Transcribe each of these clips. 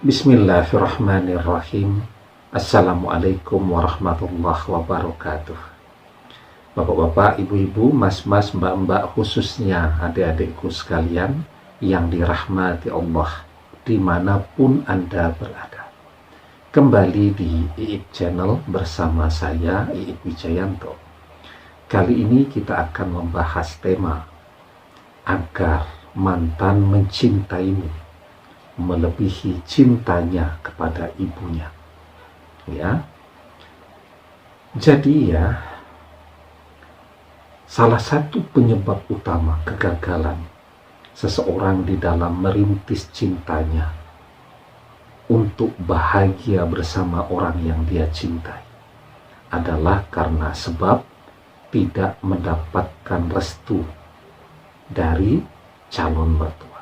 Bismillahirrahmanirrahim. Assalamualaikum warahmatullahi wabarakatuh. Bapak-bapak, ibu-ibu, mas-mas, mbak-mbak, khususnya adik-adikku sekalian yang dirahmati Allah dimanapun Anda berada. Kembali di IIP Channel bersama saya, IIP Wijayanto. Kali ini kita akan membahas tema agar mantan mencintaimu melebihi cintanya kepada ibunya. Ya. Jadi salah satu penyebab utama kegagalan seseorang di dalam merintis cintanya untuk bahagia bersama orang yang dia cintai adalah karena sebab tidak mendapatkan restu dari calon mertua.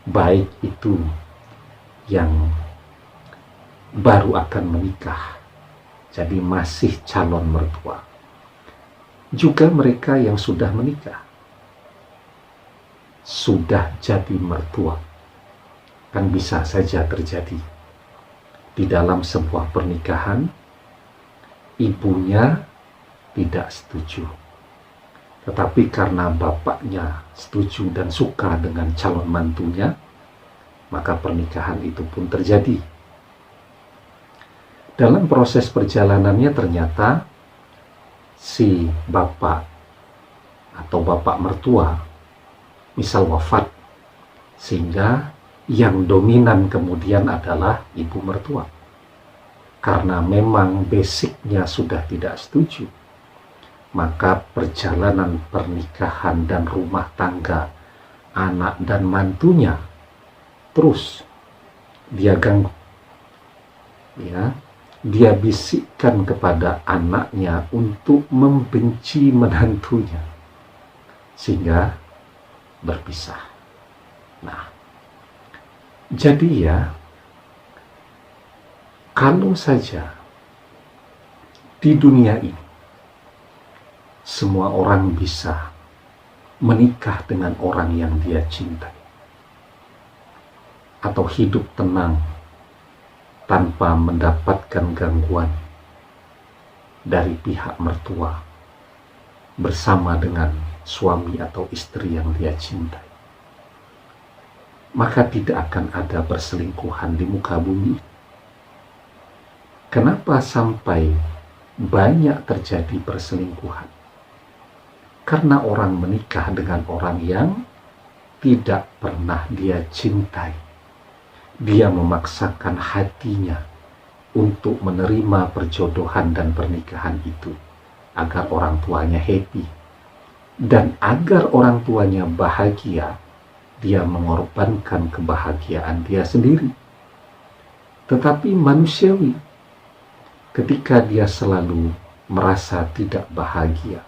Baik itu yang baru akan menikah, jadi masih calon mertua, juga mereka yang sudah menikah, sudah jadi mertua. Kan bisa saja terjadi di dalam sebuah pernikahan, ibunya tidak setuju, tetapi karena bapaknya setuju dan suka dengan calon mantunya, maka pernikahan itu pun terjadi. Dalam proses perjalanannya ternyata si bapak atau bapak mertua misal wafat, sehingga yang dominan kemudian adalah ibu mertua. Karena memang basicnya sudah tidak setuju, maka perjalanan pernikahan dan rumah tangga anak dan mantunya terus dia ganggu. Dia bisikkan kepada anaknya untuk membenci menantunya sehingga berpisah. Nah, jadi kalau saja di dunia ini semua orang bisa menikah dengan orang yang dia cintai, atau hidup tenang tanpa mendapatkan gangguan dari pihak mertua bersama dengan suami atau istri yang dia cintai, maka tidak akan ada perselingkuhan di muka bumi. Kenapa sampai banyak terjadi perselingkuhan? Karena orang menikah dengan orang yang tidak pernah dia cintai. Dia memaksakan hatinya untuk menerima perjodohan dan pernikahan itu agar orang tuanya happy. Dan agar orang tuanya bahagia, dia mengorbankan kebahagiaan dia sendiri. Tetapi manusiawi, ketika dia selalu merasa tidak bahagia,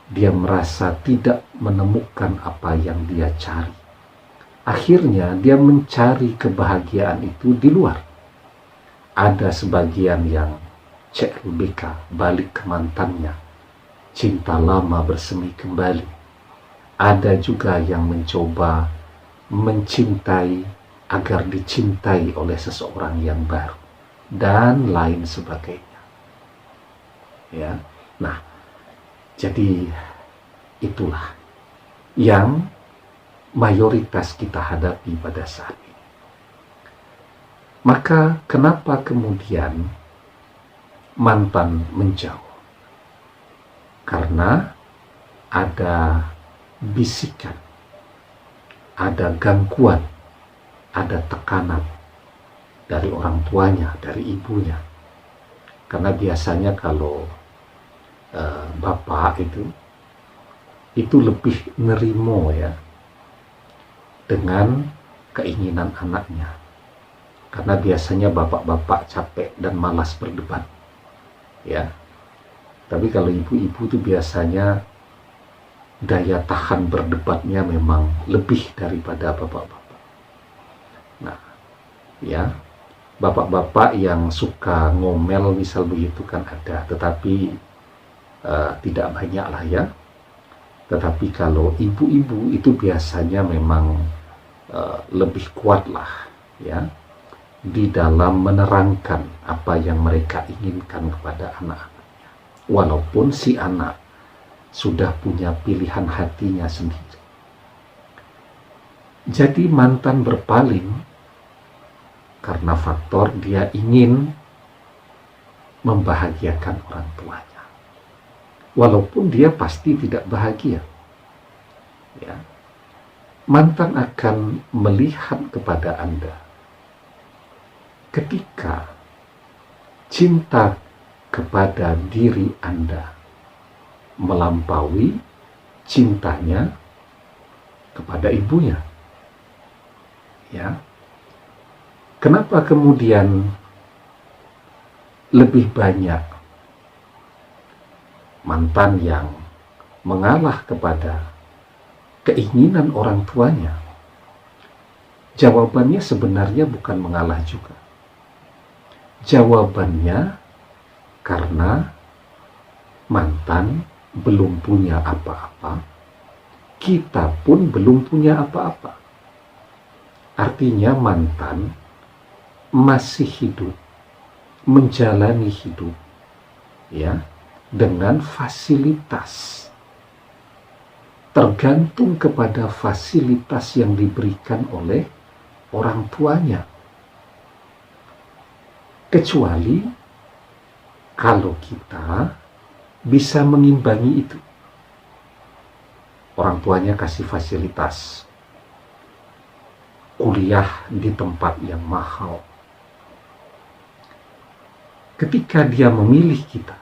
dia merasa tidak menemukan apa yang dia cari, akhirnya dia mencari kebahagiaan itu di luar. Ada sebagian yang CLBK, balik ke mantannya, cinta lama bersemi kembali. Ada juga yang mencoba mencintai agar dicintai oleh seseorang yang baru, dan lain sebagainya. Nah, jadi itulah yang mayoritas kita hadapi pada saat ini. Maka kenapa kemudian mantan menjauh? Karena ada bisikan, ada gangguan, ada tekanan dari orang tuanya, dari ibunya. Karena biasanya kalau bapak itu lebih nerimo dengan keinginan anaknya. Karena biasanya bapak-bapak capek dan malas berdebat. Tapi kalau ibu-ibu itu biasanya daya tahan berdebatnya memang lebih daripada bapak-bapak. Nah, bapak-bapak yang suka ngomel misal begitu kan ada, tetapi tidak banyak lah Tetapi kalau ibu-ibu itu biasanya memang lebih kuat lah di dalam menerangkan apa yang mereka inginkan kepada anak-anaknya, walaupun si anak sudah punya pilihan hatinya sendiri. Jadi mantan berpaling karena faktor dia ingin membahagiakan orang tuanya, walaupun dia pasti tidak bahagia. Ya, mantan akan melihat kepada Anda ketika cinta kepada diri Anda melampaui cintanya kepada ibunya. Ya. Kenapa kemudian lebih banyak mantan yang mengalah kepada keinginan orang tuanya? Jawabannya sebenarnya bukan mengalah juga. Jawabannya karena mantan belum punya apa-apa, kita pun belum punya apa-apa. Artinya mantan masih hidup, menjalani hidup, ya, dengan fasilitas, tergantung kepada fasilitas yang diberikan oleh orang tuanya. Kecuali kalau kita bisa mengimbangi itu. Orang tuanya kasih fasilitas, kuliah di tempat yang mahal. Ketika dia memilih kita,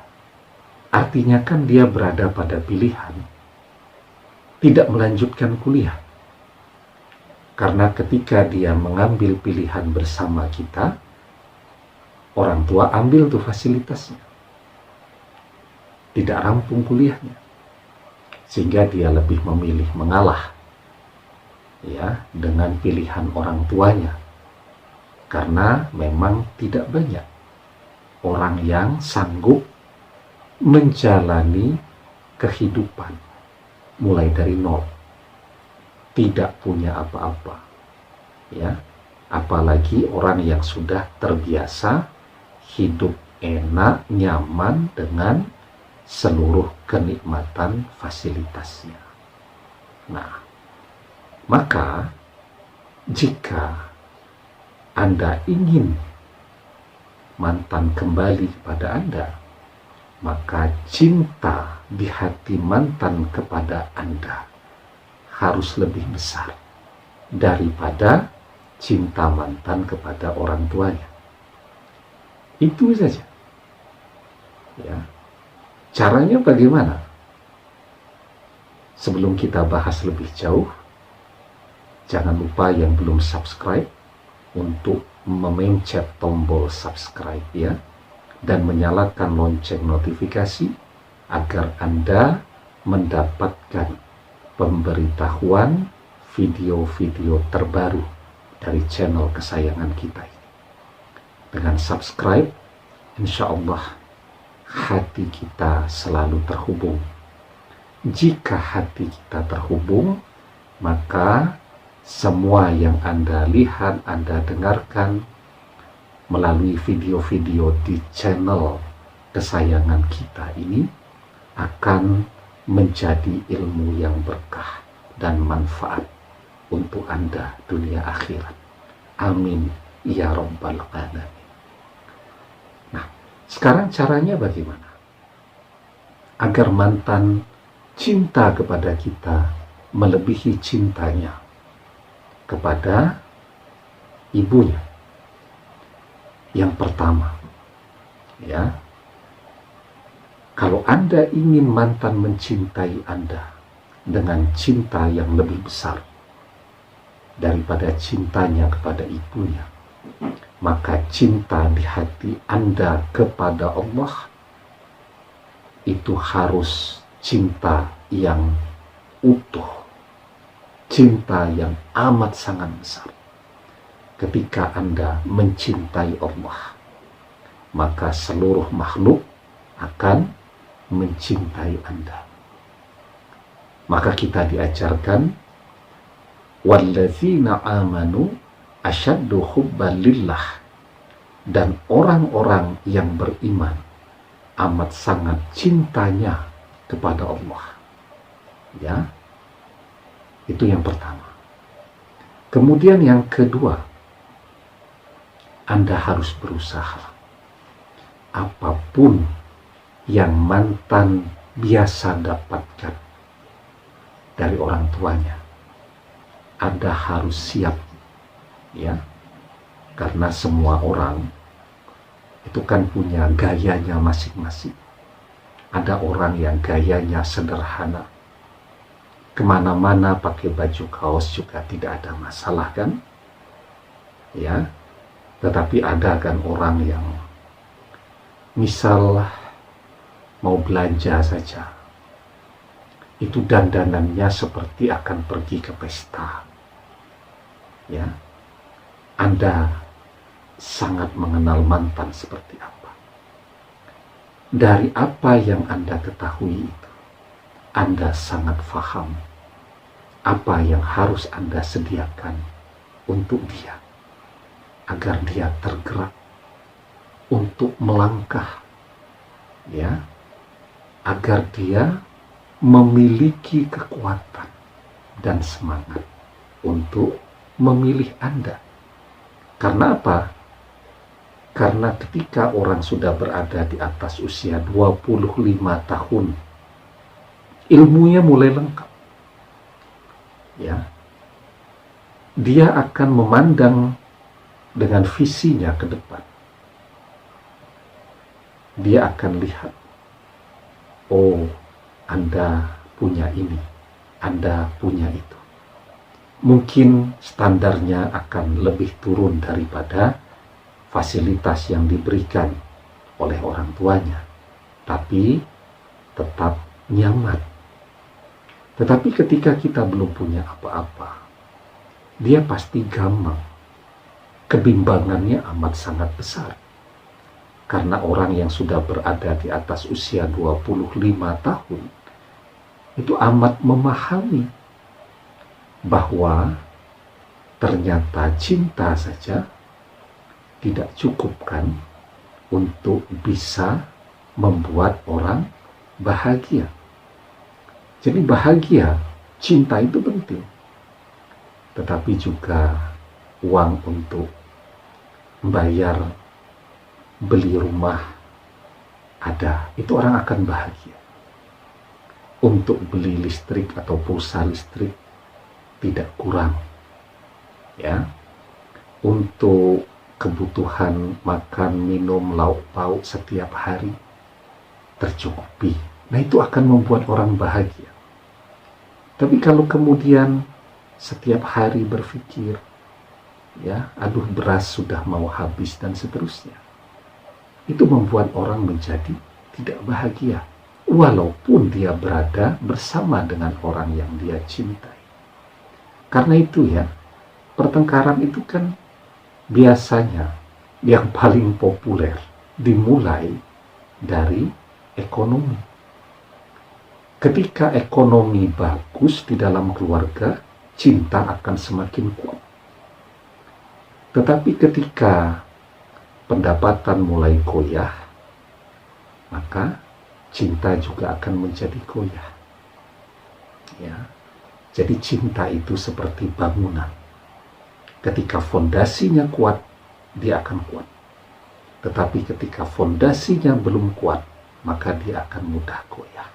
artinya kan dia berada pada pilihan tidak melanjutkan kuliah. Karena ketika dia mengambil pilihan bersama kita, orang tua ambil tuh fasilitasnya, tidak rampung kuliahnya, sehingga dia lebih memilih mengalah, ya, dengan pilihan orang tuanya, karena memang tidak banyak orang yang sanggup menjalani kehidupan mulai dari nol, tidak punya apa-apa, ya, apalagi orang yang sudah terbiasa hidup enak, nyaman dengan seluruh kenikmatan fasilitasnya. Nah, maka jika Anda ingin mantan kembali kepada Anda, maka cinta di hati mantan kepada Anda harus lebih besar daripada cinta mantan kepada orang tuanya. Itu saja. Ya. Caranya bagaimana? Sebelum kita bahas lebih jauh, jangan lupa yang belum subscribe untuk memencet tombol subscribe, ya, dan menyalakan lonceng notifikasi agar Anda mendapatkan pemberitahuan video-video terbaru dari channel kesayangan kita ini. Dengan subscribe, insya Allah hati kita selalu terhubung. Jika hati kita terhubung, maka semua yang Anda lihat, Anda dengarkan melalui video-video di channel kesayangan kita ini akan menjadi ilmu yang berkah dan manfaat untuk Anda dunia akhirat. Amin ya rabbal alamin. Nah, sekarang caranya bagaimana? Agar mantan cinta kepada kita melebihi cintanya kepada ibunya. Yang pertama, ya, kalau Anda ingin mantan mencintai Anda dengan cinta yang lebih besar daripada cintanya kepada ibunya, maka cinta di hati Anda kepada Allah itu harus cinta yang utuh, cinta yang amat sangat besar. Ketika Anda mencintai Allah, maka seluruh makhluk akan mencintai Anda. Maka kita diajarkan, walladzina amanu asyaddu hubban lillah dan orang-orang yang beriman amat sangat cintanya kepada Allah. Ya, itu yang pertama. Kemudian yang kedua, Anda harus berusaha. Apapun yang mantan biasa dapatkan dari orang tuanya, Anda harus siap, ya, karena semua orang itu kan punya gayanya masing-masing. Ada orang yang gayanya sederhana, kemana-mana pakai baju kaos juga tidak ada masalah kan, ya. Tetapi ada kan orang yang misal mau belanja saja, itu dandanannya seperti akan pergi ke pesta. Ya, Anda sangat mengenal mantan seperti apa. Dari apa yang Anda ketahui itu, Anda sangat paham apa yang harus Anda sediakan untuk dia, agar dia tergerak untuk melangkah, ya, agar dia memiliki kekuatan dan semangat untuk memilih Anda. Karena apa? Karena ketika orang sudah berada di atas usia 25 tahun, ilmunya mulai lengkap. Ya. Dia akan memandang dengan visinya ke depan. Dia akan lihat, oh, Anda punya ini, Anda punya itu. Mungkin standarnya akan lebih turun daripada fasilitas yang diberikan oleh orang tuanya, tapi tetap nyaman. Tetapi ketika kita belum punya apa-apa, dia pasti gampang. Kebimbangannya amat sangat besar. Karena orang yang sudah berada di atas usia 25 tahun, itu amat memahami bahwa ternyata cinta saja tidak cukup kan untuk bisa membuat orang bahagia. Jadi bahagia, cinta itu penting. Tetapi juga uang untuk bayar beli rumah ada, itu orang akan bahagia. Untuk beli listrik atau pulsa listrik tidak kurang, ya. Untuk kebutuhan makan, minum, lauk pauk setiap hari tercukupi. Nah, itu akan membuat orang bahagia. Tapi kalau kemudian setiap hari berpikir, ya, aduh beras sudah mau habis dan seterusnya, itu membuat orang menjadi tidak bahagia, walaupun dia berada bersama dengan orang yang dia cintai. Karena itu ya, pertengkaran itu kan biasanya yang paling populer dimulai dari ekonomi. Ketika ekonomi bagus di dalam keluarga, cinta akan semakin kuat. Tetapi ketika pendapatan mulai goyah, maka cinta juga akan menjadi goyah. Ya. Jadi cinta itu seperti bangunan. Ketika fondasinya kuat, dia akan kuat. Tetapi ketika fondasinya belum kuat, maka dia akan mudah goyah.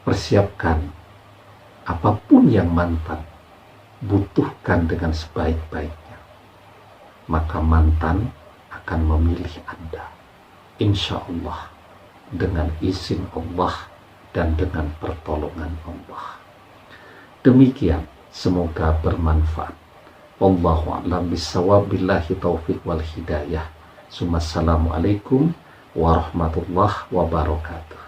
Persiapkan apapun yang mantan butuhkan dengan sebaik-baiknya. Maka mantan akan memilih Anda. Insya Allah, dengan izin Allah dan dengan pertolongan Allah. Demikian, semoga bermanfaat. Wallahu a'lam bishawab, billahi taufiq wal hidayah. Assalamualaikum warahmatullahi wabarakatuh.